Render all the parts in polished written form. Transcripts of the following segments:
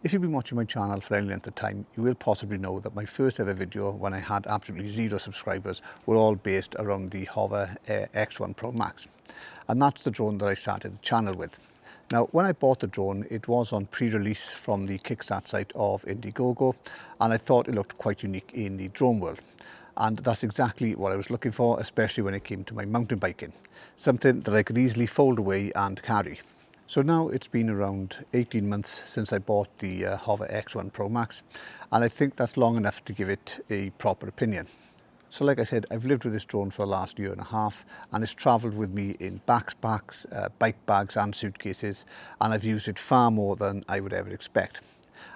If you've been watching my channel for any length of time, you will possibly know that my first ever video when I had absolutely 0 subscribers were all based around the HoverAir X1 Pro Max. And that's the drone that I started the channel with. Now, when I bought the drone, it was on pre-release from the Kickstart site of Indiegogo, and I thought it looked quite unique in the drone world. And that's exactly what I was looking for, especially when it came to my mountain biking. Something that I could easily fold away and carry. So now it's been around 18 months since I bought the HoverAir X1 Pro Max, and I think that's long enough to give it a proper opinion. So like I said, I've lived with this drone for the last year and a half, and it's travelled with me in backpacks, bike bags and suitcases, and I've used it far more than I would ever expect.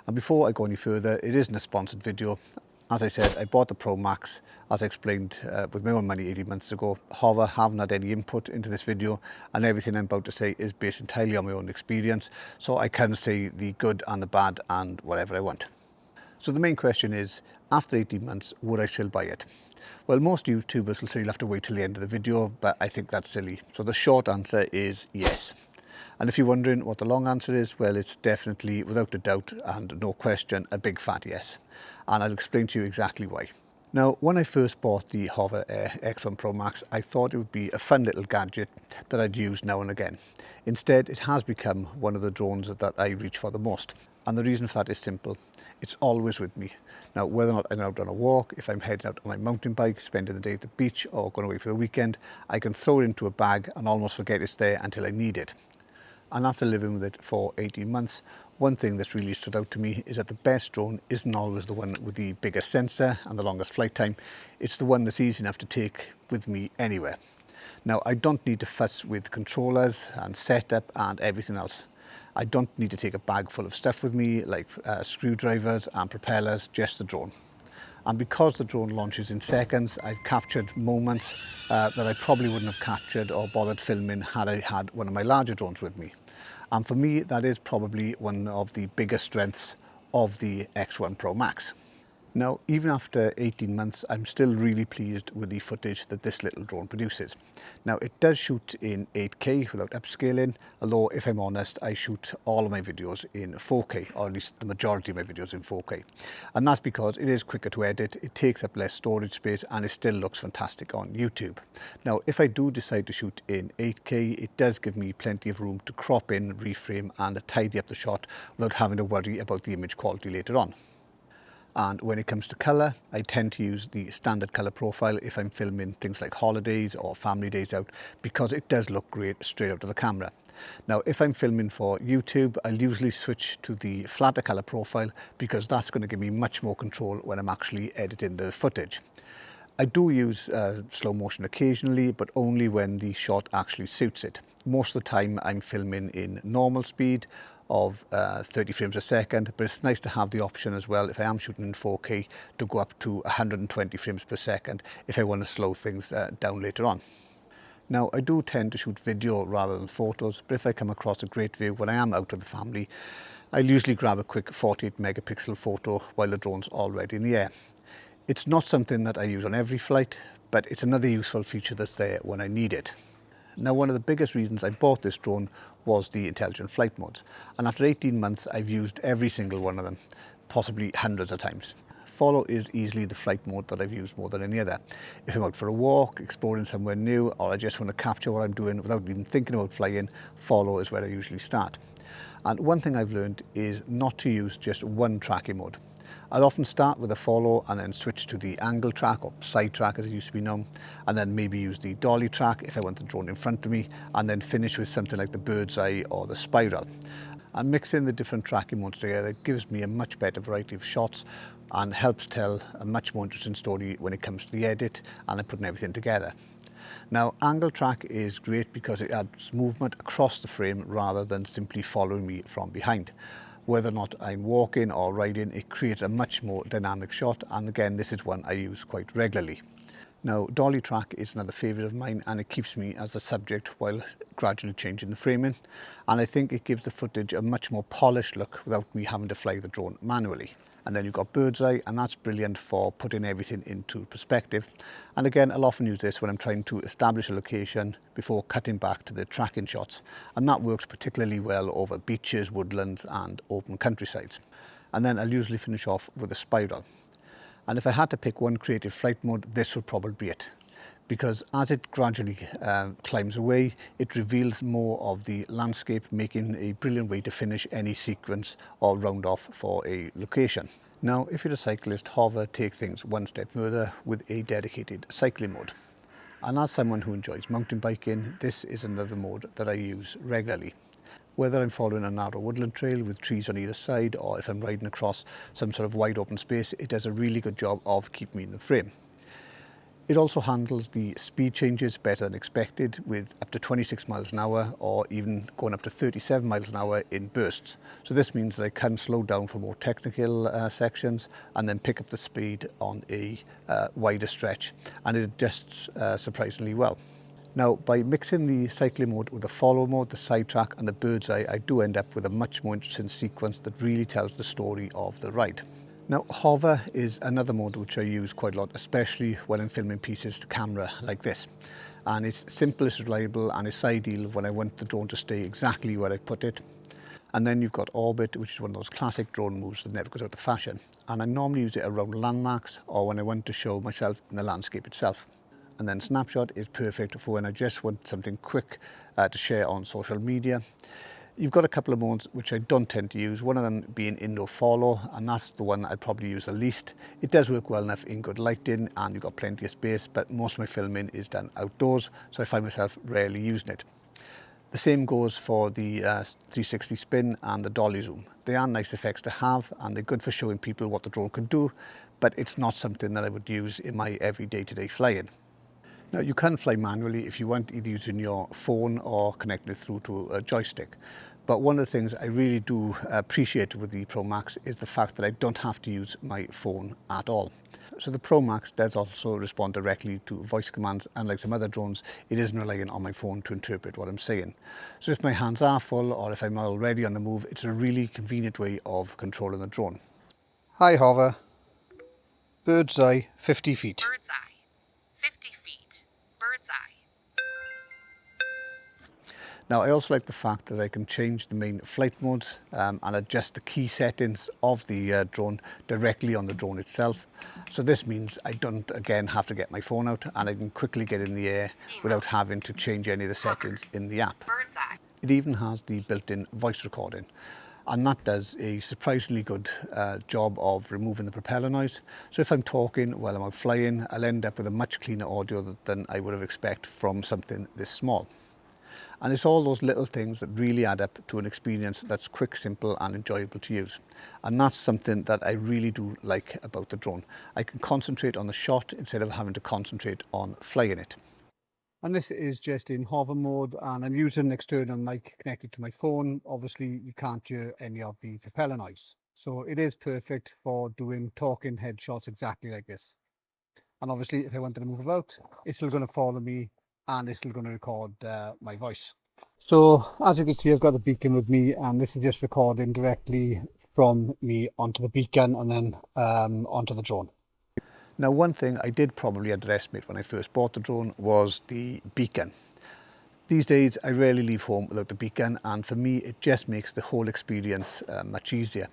And before I go any further, it isn't a sponsored video. As I said, I bought the Pro Max, as I explained, with my own money 18 months ago. Hover haven't had any input into this video, and everything I'm about to say is based entirely on my own experience, so I can say the good and the bad and whatever I want. So the main question is, after 18 months, would I still buy it? Well, most YouTubers will say you'll have to wait till the end of the video, but I think that's silly. So the short answer is yes. And if you're wondering what the long answer is, well, it's definitely, without a doubt and no question, a big fat yes. And I'll explain to you exactly why. Now, when I first bought the HoverAir X1 Pro Max, I thought it would be a fun little gadget that I'd use now and again. Instead, it has become one of the drones that I reach for the most. And the reason for that is simple. It's always with me. Now, whether or not I'm out on a walk, if I'm heading out on my mountain bike, spending the day at the beach or going away for the weekend, I can throw it into a bag and almost forget it's there until I need it. And after living with it for 18 months, one thing that's really stood out to me is that the best drone isn't always the one with the biggest sensor and the longest flight time. It's the one that's easy enough to take with me anywhere. Now, I don't need to fuss with controllers and setup and everything else. I don't need to take a bag full of stuff with me like screwdrivers and propellers, just the drone. And because the drone launches in seconds, I've captured moments that I probably wouldn't have captured or bothered filming had I had one of my larger drones with me. And for me, that is probably one of the biggest strengths of the X1 Pro Max. Now, even after 18 months, I'm still really pleased with the footage that this little drone produces. Now, it does shoot in 8K without upscaling, although if I'm honest, I shoot all of my videos in 4K, or at least the majority of my videos in 4K. And that's because it is quicker to edit, it takes up less storage space, and it still looks fantastic on YouTube. Now, if I do decide to shoot in 8K, it does give me plenty of room to crop in, reframe, and tidy up the shot without having to worry about the image quality later on. And when it comes to colour, I tend to use the standard colour profile if I'm filming things like holidays or family days out, because it does look great straight out of the camera. Now, if I'm filming for YouTube, I'll usually switch to the flatter colour profile because that's going to give me much more control when I'm actually editing the footage. I do use slow motion occasionally, but only when the shot actually suits it. Most of the time I'm filming in normal speed of 30 frames a second, but it's nice to have the option as well, if I am shooting in 4K, to go up to 120 frames per second if I want to slow things down later on. Now, I do tend to shoot video rather than photos, but if I come across a great view when I am out with the family, I'll usually grab a quick 48 megapixel photo while the drone's already in the air. It's not something that I use on every flight, but it's another useful feature that's there when I need it. Now, one of the biggest reasons I bought this drone was the intelligent flight modes. And after 18 months, I've used every single one of them, possibly hundreds of times. Follow is easily the flight mode that I've used more than any other. If I'm out for a walk, exploring somewhere new, or I just want to capture what I'm doing without even thinking about flying, follow is where I usually start. And one thing I've learned is not to use just one tracking mode. I'll often start with a follow and then switch to the angle track, or side track as it used to be known, and then maybe use the dolly track if I want the drone in front of me, and then finish with something like the bird's eye or the spiral. And mixing the different tracking modes together gives me a much better variety of shots and helps tell a much more interesting story when it comes to the edit and putting everything together. Now, angle track is great because it adds movement across the frame rather than simply following me from behind. Whether or not I'm walking or riding, it creates a much more dynamic shot, and again, this is one I use quite regularly. Now, dolly track is another favourite of mine, and it keeps me as the subject while gradually changing the framing, and I think it gives the footage a much more polished look without me having to fly the drone manually. And then you've got bird's eye, and that's brilliant for putting everything into perspective. And again, I'll often use this when I'm trying to establish a location before cutting back to the tracking shots. And that works particularly well over beaches, woodlands, and open countrysides. and then I'll usually finish off with a spiral. And if I had to pick one creative flight mode, this would probably be it, because as it gradually climbs away, it reveals more of the landscape, making a brilliant way to finish any sequence or round off for a location. Now, if you're a cyclist, Hover take things one step further with a dedicated cycling mode. And as someone who enjoys mountain biking, this is another mode that I use regularly. Whether I'm following a narrow woodland trail with trees on either side, or if I'm riding across some sort of wide open space, it does a really good job of keeping me in the frame. It also handles the speed changes better than expected, with up to 26 miles an hour or even going up to 37 miles an hour in bursts. So this means that I can slow down for more technical sections and then pick up the speed on a wider stretch, and it adjusts surprisingly well. Now, by mixing the cycling mode with the follow mode, the sidetrack and the bird's eye, I do end up with a much more interesting sequence that really tells the story of the ride. Now, Hover is another mode which I use quite a lot, especially when I'm filming pieces to camera like this. And it's simple, it's reliable, and it's ideal when I want the drone to stay exactly where I put it. And then you've got Orbit, which is one of those classic drone moves that never goes out of fashion. And I normally use it around landmarks or when I want to show myself in the landscape itself. And then Snapshot is perfect for when I just want something quick to share on social media. You've got a couple of modes which I don't tend to use, one of them being indoor follow, and that's the one I'd probably use the least. It does work well enough in good lighting and you've got plenty of space, but most of my filming is done outdoors, so I find myself rarely using it. The same goes for the 360 spin and the dolly zoom. They are nice effects to have and they're good for showing people what the drone can do, but it's not something that I would use in my everyday to-day flying. Now, you can fly manually if you want, either using your phone or connecting it through to a joystick. But one of the things I really do appreciate with the Pro Max is the fact that I don't have to use my phone at all. So the Pro Max does also respond directly to voice commands. Unlike some other drones, it isn't relying on my phone to interpret what I'm saying. So if my hands are full or if I'm already on the move, it's a really convenient way of controlling the drone. Hi Hover, bird's eye, 50 feet. Bird's eye, 50 feet, bird's eye. Now, I also like the fact that I can change the main flight modes and adjust the key settings of the drone directly on the drone itself. So this means I don't again have to get my phone out and I can quickly get in the air without having to change any of the settings in the app. Bird's eye. It even has the built-in voice recording, and that does a surprisingly good job of removing the propeller noise. So if I'm talking while I'm out flying, I'll end up with a much cleaner audio than I would have expected from something this small. And it's all those little things that really add up to an experience that's quick, simple and enjoyable to use. And that's something that I really do like about the drone. I can concentrate on the shot instead of having to concentrate on flying it. And this is just in hover mode, and I'm using an external mic connected to my phone. Obviously you can't hear any of the propeller noise. So it is perfect for doing talking headshots exactly like this. And obviously if I wanted to move about, it's still going to follow me and it's still going to record my voice. So as you can see, I've got the beacon with me, and this is just recording directly from me onto the beacon and then onto the drone. Now, one thing I did probably underestimate when I first bought the drone was the beacon. These days I rarely leave home without the beacon, and for me it just makes the whole experience much easier.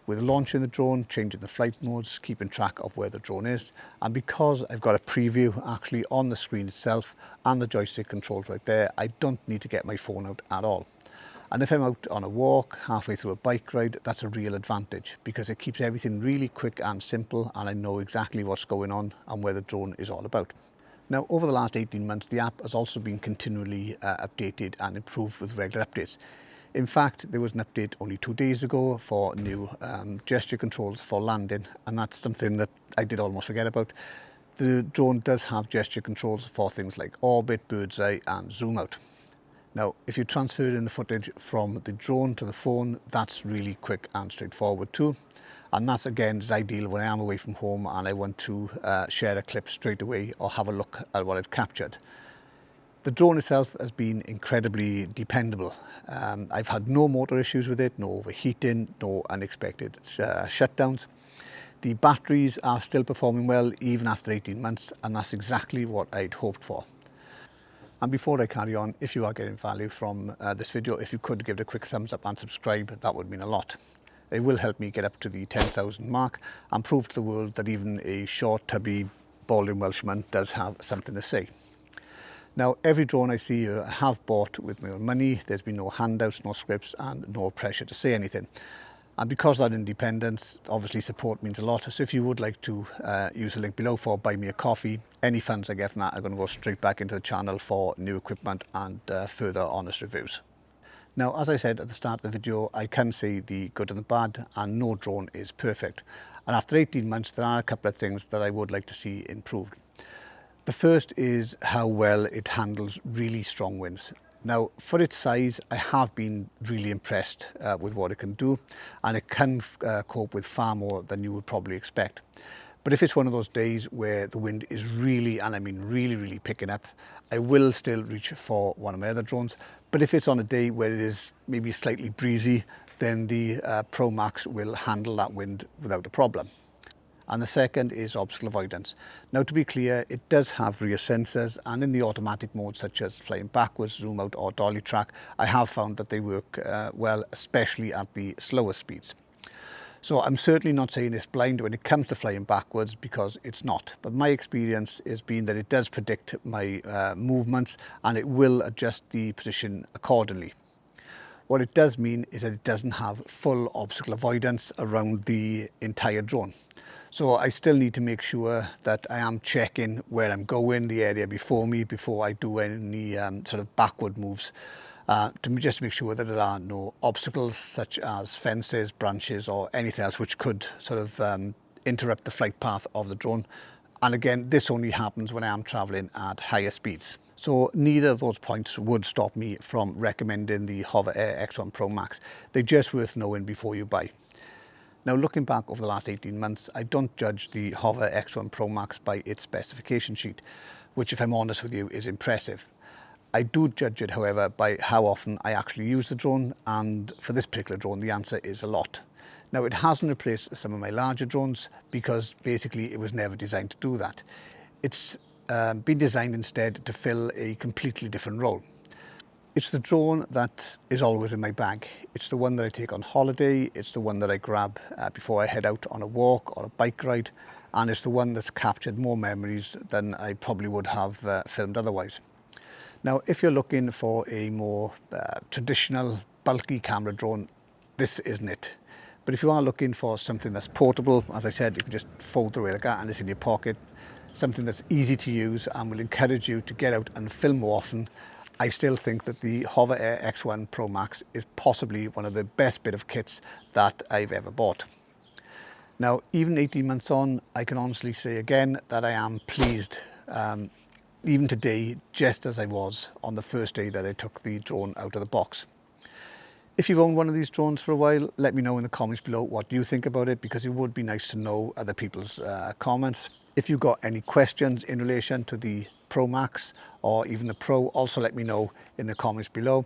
With launching the drone, changing the flight modes, keeping track of where the drone is, and because I've got a preview actually on the screen itself and the joystick controls right there, I don't need to get my phone out at all. And if I'm out on a walk, halfway through a bike ride, that's a real advantage because it keeps everything really quick and simple, and I know exactly what's going on and where the drone is all about. Now, over the last 18 months, the app has also been continually updated and improved with regular updates. In fact, there was an update only 2 days ago for new gesture controls for landing, and that's something that I did almost forget about. The drone does have gesture controls for things like orbit, bird's eye and zoom out. Now, if you transfer in the footage from the drone to the phone, that's really quick and straightforward too. And that's again is ideal when I am away from home and I want to share a clip straight away or have a look at what I've captured. The drone itself has been incredibly dependable. I've had no motor issues with it, no overheating, no unexpected shutdowns. The batteries are still performing well even after 18 months, and that's exactly what I'd hoped for. And before I carry on, if you are getting value from this video, if you could give it a quick thumbs up and subscribe, that would mean a lot. It will help me get up to the 10,000 mark and prove to the world that even a short, tubby, balding Welshman does have something to say. Now, every drone I see here I have bought with my own money. There's been no handouts, no scripts, and no pressure to say anything. And because of that independence, obviously support means a lot. So if you would like to use the link below for buy me a coffee, any funds I get from that are going to go straight back into the channel for new equipment and further honest reviews. Now, as I said at the start of the video, I can say the good and the bad, and no drone is perfect. And after 18 months, there are a couple of things that I would like to see improved. The first is how well it handles really strong winds. Now, for its size, I have been really impressed with what it can do, and it can cope with far more than you would probably expect. But if it's one of those days where the wind is really, and I mean really, really picking up, I will still reach for one of my other drones. But if it's on a day where it is maybe slightly breezy, then the Pro Max will handle that wind without a problem. And the second is obstacle avoidance. Now, to be clear, it does have rear sensors, and in the automatic mode, such as flying backwards, zoom out or dolly track, I have found that they work well, especially at the slower speeds. So I'm certainly not saying it's blind when it comes to flying backwards, because it's not. But my experience has been that it does predict my movements, and it will adjust the position accordingly. What it does mean is that it doesn't have full obstacle avoidance around the entire drone. So I still need to make sure that I am checking where I'm going, the area before me, before I do any sort of backward moves, just to make sure that there are no obstacles such as fences, branches or anything else which could sort of interrupt the flight path of the drone. And again, this only happens when I am traveling at higher speeds. So neither of those points would stop me from recommending the HoverAir X1 Pro Max. They're just worth knowing before you buy. Now, looking back over the last 18 months, I don't judge the HoverAir X1 Pro Max by its specification sheet, which, if I'm honest with you, is impressive. I do judge it, however, by how often I actually use the drone, and for this particular drone, the answer is a lot. Now, it hasn't replaced some of my larger drones because basically it was never designed to do that. It's been designed instead to fill a completely different role. It's the drone that is always in my bag. It's the one that I take on holiday. It's the one that I grab before I head out on a walk or a bike ride. And it's the one that's captured more memories than I probably would have filmed otherwise. Now, if you're looking for a more traditional, bulky camera drone, this isn't it. But if you are looking for something that's portable, as I said, you can just fold it away like that and it's in your pocket, something that's easy to use and will encourage you to get out and film more often, I still think that the HoverAir X1 Pro Max is possibly one of the best bit of kits that I've ever bought. Now, even 18 months on, I can honestly say again that I am pleased, even today, just as I was on the first day that I took the drone out of the box. If you've owned one of these drones for a while, let me know in the comments below what you think about it, because it would be nice to know other people's comments. If you've got any questions in relation to the Pro Max or even the Pro, also let me know in the comments below.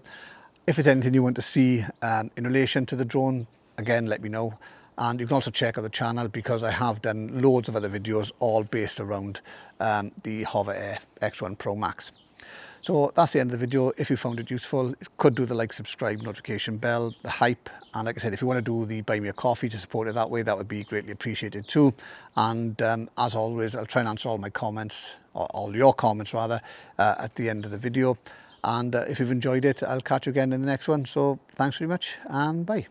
If there's anything you want to see in relation to the drone, again, let me know. And you can also check out the channel, because I have done loads of other videos all based around the HoverAir X1 Pro Max. So that's the end of the video. If you found it useful, could do the like, subscribe, notification bell, the hype. And like I said, if you want to do the buy me a coffee to support it that way, that would be greatly appreciated too. And as always, I'll try and answer all my comments, or all your comments rather, at the end of the video. And if you've enjoyed it, I'll catch you again in the next one. So thanks very much and bye.